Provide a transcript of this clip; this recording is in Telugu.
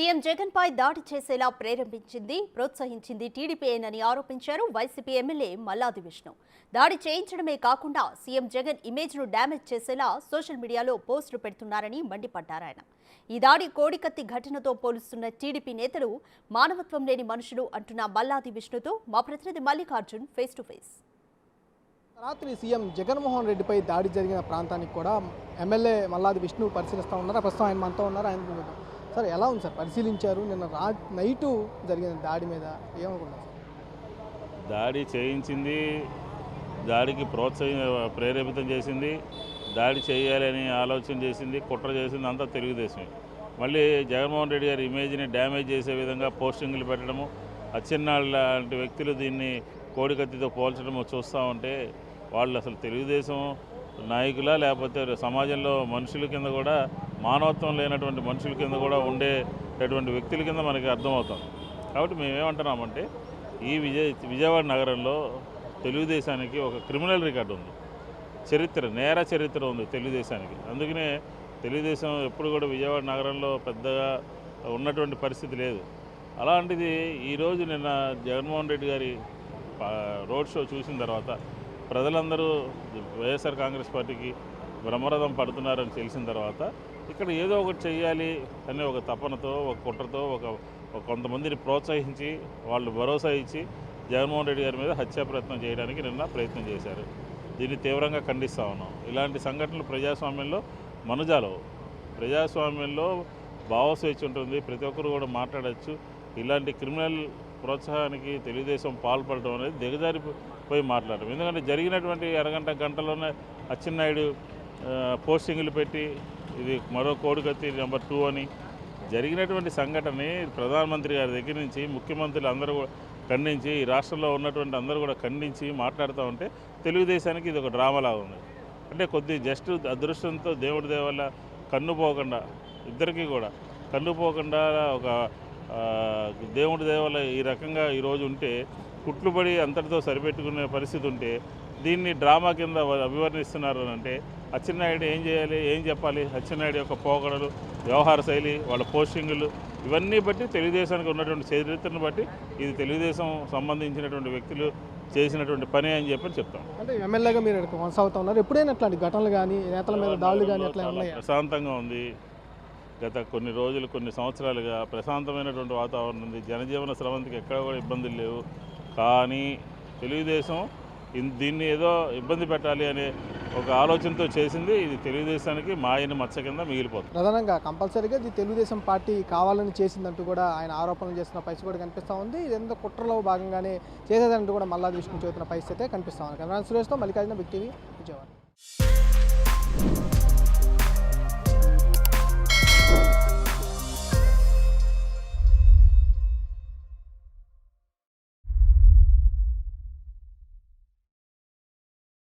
సీఎం జగన్ పై దాడి చేసేలా ప్రేరేపించింది, ప్రోత్సహించింది టీడీపీయేనని ఆరోపించారు వైసీపీ ఎమ్మెల్యే మల్లాది విష్ణు. దాడి చేయించడమే కాకుండా సీఎం జగన్ ఇమేజ్ను డ్యామేజ్ చేసేలా సోషల్ మీడియాలో పోస్టులు పెడుతున్నారని మండిపడ్డారాయన. ఈ దాడి కోడికత్తి ఘటనతో పోలుస్తున్న టీడీపీ నేతలు మానవత్వం లేని మనుషులు అంటున్న మల్లాది విష్ణుతో మా ప్రతినిధి మల్లికార్జున్ ఫేస్ టు ఫేస్. రాత్రి సీఎం జగన్మోహన్ రెడ్డిపై దాడి జరిగిన ప్రాంతానికి కూడా ఎమ్మెల్యే మల్లాది విష్ణు పరిశీలిస్తూ ఉన్నారు. ప్రస్తుతం ఆయన మనతో ఉన్నారు. ఆయన సార్ ఎలా ఉంది సార్, పరిశీలించారు? నిన్న నైటు జరిగిన దాడి మీద ఏమనుకున్నారు సార్? దాడి చేయించింది, దాడికి ప్రేరేపితం చేసింది, దాడి చేయాలని ఆలోచన చేసింది, కుట్ర చేసింది అంతా తెలుగుదేశమే. మళ్ళీ జగన్మోహన్ రెడ్డి గారి ఇమేజ్ని డ్యామేజ్ చేసే విధంగా పోస్టింగ్లు పెట్టడము, అచ్చెన్నాళ్ళ లాంటి వ్యక్తులు దీన్ని కోడికత్తితో పోల్చడము చూస్తూ ఉంటే వాళ్ళు అసలు తెలుగుదేశం నాయకులా లేకపోతే సమాజంలో మనుషుల కింద కూడా మానవత్వం లేనటువంటి మనుషుల కింద కూడా ఉండేటటువంటి వ్యక్తుల కింద మనకి అర్థమవుతుంది. కాబట్టి మేమేమంటున్నామంటే ఈ విజయవాడ నగరంలో తెలుగుదేశానికి ఒక క్రిమినల్ రికార్డు ఉంది, నేర చరిత్ర ఉంది తెలుగుదేశానికి. అందుకనే తెలుగుదేశం ఎప్పుడు కూడా విజయవాడ నగరంలో పెద్దగా ఉన్నటువంటి పరిస్థితి లేదు. అలాంటిది ఈరోజు నిన్న జగన్మోహన్ రెడ్డి గారి రోడ్ షో చూసిన తర్వాత ప్రజలందరూ వైఎస్ఆర్ కాంగ్రెస్ పార్టీకి బ్రహ్మరథం పడుతున్నారని తెలిసిన తర్వాత ఇక్కడ ఏదో ఒకటి చేయాలి అనే ఒక తపనతో, ఒక కుట్రతో, కొంతమందిని ప్రోత్సహించి వాళ్ళు భరోసా ఇచ్చి జగన్మోహన్ రెడ్డి గారి మీద హత్యా ప్రయత్నం చేయడానికి నిన్న ప్రయత్నం చేశారు. దీన్ని తీవ్రంగా ఖండిస్తూ ఉన్నాం. ఇలాంటి సంఘటనలు ప్రజాస్వామ్యంలో మనుజాలవు. ప్రజాస్వామ్యంలో భావస్వేచ్ఛ ఉంటుంది, ప్రతి ఒక్కరు కూడా మాట్లాడచ్చు. ఇలాంటి క్రిమినల్ ప్రోత్సాహానికి తెలుగుదేశం పాల్పడడం అనేది దిగజారిపోయి మాట్లాడడం. ఎందుకంటే జరిగినటువంటి గంటలోనే అచ్చెన్నాయుడు పోస్టింగులు పెట్టి ఇది మరో కోడికత్తి నెంబర్ 2 అని జరిగినటువంటి సంఘటనని ప్రధానమంత్రి గారి దగ్గర నుంచి ముఖ్యమంత్రులు అందరూ ఖండించి, ఈ రాష్ట్రంలో ఉన్నటువంటి అందరూ కూడా ఖండించి మాట్లాడుతూ ఉంటే తెలుగుదేశానికి ఇది ఒక డ్రామాలాగా ఉంది. అంటే జస్ట్ అదృష్టంతో దేవుడి దేవల్ల కన్నుపోకుండా, ఇద్దరికీ కూడా కన్నుపోకుండా ఒక దేవుడి దేవల్ల ఈ రకంగా ఈరోజు ఉంటే కుట్లుపడి అంతటితో సరిపెట్టుకునే పరిస్థితి ఉంటే దీన్ని డ్రామా కింద అభివర్ణిస్తున్నారు అంటే అచ్చెన్నాయుడు ఏం చేయాలి, ఏం చెప్పాలి? అచ్చెన్నాయుడు యొక్క పోకడలు, వ్యవహార శైలి, వాళ్ళ పోస్టింగులు ఇవన్నీ బట్టి తెలుగుదేశానికి ఉన్నటువంటి చరిత్రను బట్టి ఇది తెలుగుదేశం సంబంధించినటువంటి వ్యక్తులు చేసినటువంటి పని అని చెప్తాం. అంటే ఎమ్మెల్యేగా మీరు కొనసాగుతూ ఉన్నారు. ఎప్పుడైనా అట్లాంటి ఘటనలు కానీ నేతల మీద దాడులు కానీ అట్లా ఉన్నాయి? ప్రశాంతంగా ఉంది. గత కొన్ని రోజులు, కొన్ని సంవత్సరాలుగా ప్రశాంతమైనటువంటి వాతావరణం ఉంది. జనజీవన స్రవంతికి ఎక్కడ కూడా ఇబ్బందులు లేవు. కానీ తెలుగుదేశం దీన్ని ఏదో ఇబ్బంది పెట్టాలి అనే ఒక ఆలోచనతో చేసింది. ఇది తెలుగుదేశానికి మాయని మచ్చ కింద మిగిలిపోతుంది. ప్రధానంగా కంపల్సరీగా ఇది తెలుగుదేశం పార్టీ కావాలని చేసిందంటూ కూడా ఆయన ఆరోపణలు చేస్తున్న పరిస్థితి కూడా కనిపిస్తూ ఉంది. ఇది ఎంత కుట్రలో భాగంగానే చేసేదంటూ కూడా మల్లాది విష్ణు చెబుతున్న పరిస్థితి కనిపిస్తూ ఉంది. కెమెరా సురేష్తో మల్లికార్జున, బిగ్ టీవీ, విజయవాడ.